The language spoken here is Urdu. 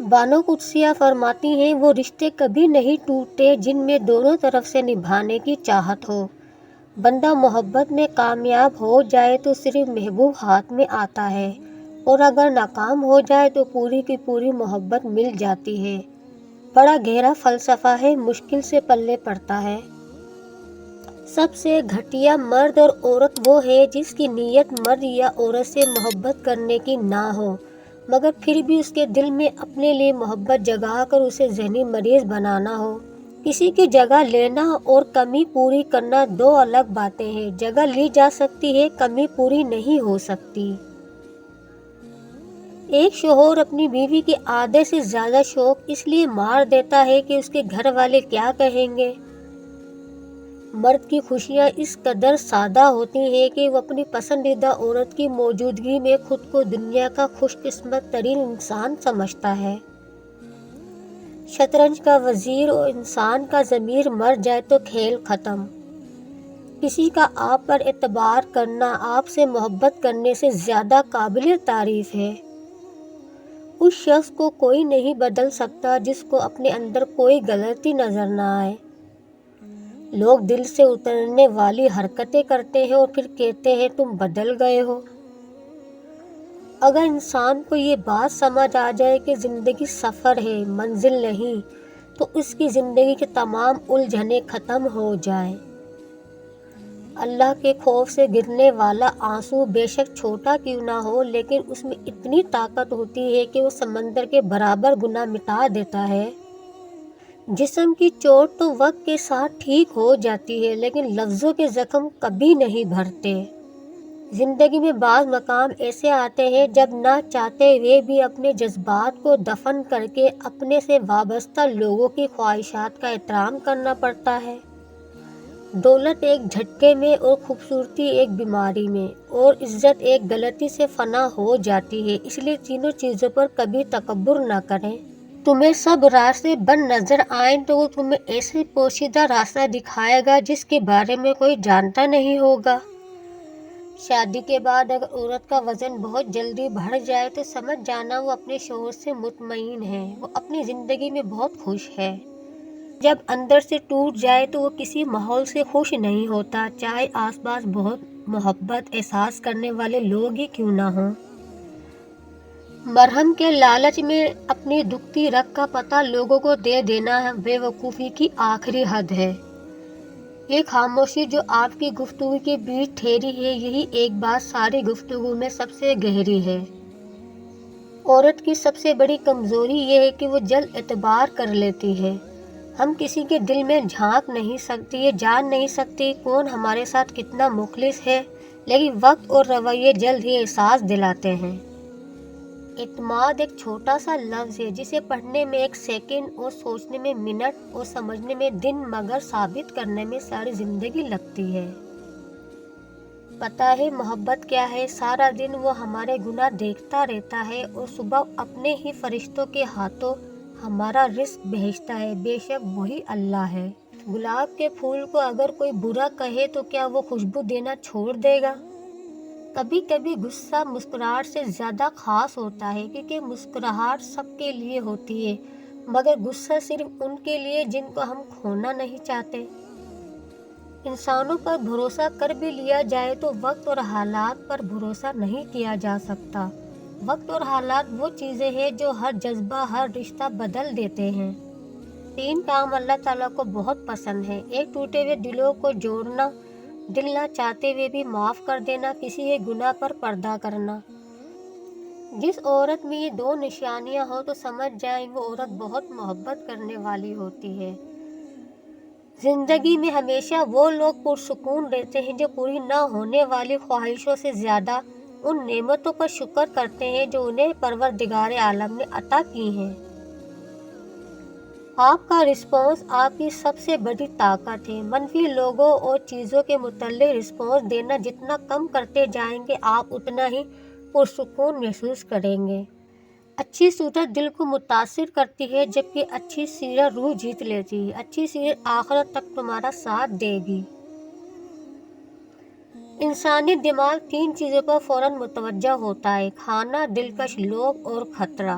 بانو قدسیہ فرماتی ہیں وہ رشتے کبھی نہیں ٹوٹتے جن میں دونوں طرف سے نبھانے کی چاہت ہو۔ بندہ محبت میں کامیاب ہو جائے تو صرف محبوب ہاتھ میں آتا ہے، اور اگر ناکام ہو جائے تو پوری کی پوری محبت مل جاتی ہے۔ بڑا گہرا فلسفہ ہے، مشکل سے پلے پڑتا ہے۔ سب سے گھٹیا مرد اور عورت وہ ہے جس کی نیت مرد یا عورت سے محبت کرنے کی نہ ہو، مگر پھر بھی اس کے دل میں اپنے لیے محبت جگا کر اسے ذہنی مریض بنانا ہو۔ کسی کی جگہ لینا اور کمی پوری کرنا دو الگ باتیں ہیں۔ جگہ لی جا سکتی ہے، کمی پوری نہیں ہو سکتی۔ ایک شوہر اپنی بیوی کے آدھے سے زیادہ شوق اس لیے مار دیتا ہے کہ اس کے گھر والے کیا کہیں گے۔ مرد کی خوشیاں اس قدر سادہ ہوتی ہیں کہ وہ اپنی پسندیدہ عورت کی موجودگی میں خود کو دنیا کا خوش قسمت ترین انسان سمجھتا ہے۔ شطرنج کا وزیر اور انسان کا ضمیر مر جائے تو کھیل ختم۔ کسی کا آپ پر اعتبار کرنا آپ سے محبت کرنے سے زیادہ قابل تعریف ہے۔ اس شخص کو کوئی نہیں بدل سکتا جس کو اپنے اندر کوئی غلطی نظر نہ آئے۔ لوگ دل سے اترنے والی حرکتیں کرتے ہیں اور پھر کہتے ہیں تم بدل گئے ہو۔ اگر انسان کو یہ بات سمجھ آ جائے کہ زندگی سفر ہے، منزل نہیں، تو اس کی زندگی کے تمام الجھنیں ختم ہو جائیں۔ اللہ کے خوف سے گرنے والا آنسو بے شک چھوٹا کیوں نہ ہو، لیکن اس میں اتنی طاقت ہوتی ہے کہ وہ سمندر کے برابر گناہ مٹا دیتا ہے۔ جسم کی چوٹ تو وقت کے ساتھ ٹھیک ہو جاتی ہے، لیکن لفظوں کے زخم کبھی نہیں بھرتے۔ زندگی میں بعض مقام ایسے آتے ہیں جب نہ چاہتے ہوئے بھی اپنے جذبات کو دفن کر کے اپنے سے وابستہ لوگوں کی خواہشات کا احترام کرنا پڑتا ہے۔ دولت ایک جھٹکے میں، اور خوبصورتی ایک بیماری میں، اور عزت ایک غلطی سے فنا ہو جاتی ہے۔ اس لیے تینوں چیزوں پر کبھی تکبر نہ کریں۔ تمہیں سب راستے بند نظر آئیں تو وہ تمہیں ایسے پوشیدہ راستہ دکھائے گا جس کے بارے میں کوئی جانتا نہیں ہوگا۔ شادی کے بعد اگر عورت کا وزن بہت جلدی بڑھ جائے تو سمجھ جانا وہ اپنے شوہر سے مطمئن ہے، وہ اپنی زندگی میں بہت خوش ہے۔ جب اندر سے ٹوٹ جائے تو وہ کسی ماحول سے خوش نہیں ہوتا، چاہے آس پاس بہت محبت احساس کرنے والے لوگ ہی کیوں نہ ہوں۔ مرہم کے لالچ میں اپنی دکھتی رگ کا پتہ لوگوں کو دے دینا بے وقوفی کی آخری حد ہے۔ یہ خاموشی جو آپ کی گفتگو کے بیچ ٹھہری ہے، یہی ایک بات ساری گفتگو میں سب سے گہری ہے۔ عورت کی سب سے بڑی کمزوری یہ ہے کہ وہ جلد اعتبار کر لیتی ہے۔ ہم کسی کے دل میں جھانک نہیں سکتے، یہ جان نہیں سکتے کون ہمارے ساتھ کتنا مخلص ہے، لیکن وقت اور رویے جلد ہی احساس دلاتے ہیں۔ اعتماد ایک چھوٹا سا لفظ ہے جسے پڑھنے میں ایک سیکنڈ اور سوچنے میں منٹ اور سمجھنے میں دن، مگر ثابت کرنے میں ساری زندگی لگتی ہے۔ پتہ ہے محبت کیا ہے؟ سارا دن وہ ہمارے گناہ دیکھتا رہتا ہے اور صبح اپنے ہی فرشتوں کے ہاتھوں ہمارا رزق بھیجتا ہے۔ بے شک وہی اللہ ہے۔ گلاب کے پھول کو اگر کوئی برا کہے تو کیا وہ خوشبو دینا چھوڑ دے گا؟ کبھی کبھی غصہ مسکراہٹ سے زیادہ خاص ہوتا ہے، کیونکہ مسکراہٹ سب کے لیے ہوتی ہے، مگر غصہ صرف ان کے لیے جن کو ہم کھونا نہیں چاہتے۔ انسانوں پر بھروسہ کر بھی لیا جائے تو وقت اور حالات پر بھروسہ نہیں کیا جا سکتا۔ وقت اور حالات وہ چیزیں ہیں جو ہر جذبہ، ہر رشتہ بدل دیتے ہیں۔ 3 کام اللہ تعالیٰ کو بہت پسند ہیں: ایک، ٹوٹے ہوئے دلوں کو جوڑنا، دل نہ چاہتے ہوئے بھی معاف کر دینا، کسی کے گناہ پر پردہ کرنا۔ جس عورت میں یہ 2 نشانیاں ہوں تو سمجھ جائیں وہ عورت بہت محبت کرنے والی ہوتی ہے۔ زندگی میں ہمیشہ وہ لوگ پرسکون رہتے ہیں جو پوری نہ ہونے والی خواہشوں سے زیادہ ان نعمتوں پر شکر کرتے ہیں جو انہیں پروردگار عالم نے عطا کی ہیں۔ آپ کا رسپانس آپ کی سب سے بڑی طاقت ہے۔ منفی لوگوں اور چیزوں کے متعلق رسپانس دینا جتنا کم کرتے جائیں گے، آپ اتنا ہی پرسکون محسوس کریں گے۔ اچھی صورت دل کو متاثر کرتی ہے، جبکہ اچھی سیرت روح جیت لیتی ہے۔ اچھی سیرت آخرت تک تمہارا ساتھ دے گی۔ انسانی دماغ 3 چیزوں پر فوراً متوجہ ہوتا ہے: کھانا، دلکش لوگ اور خطرہ۔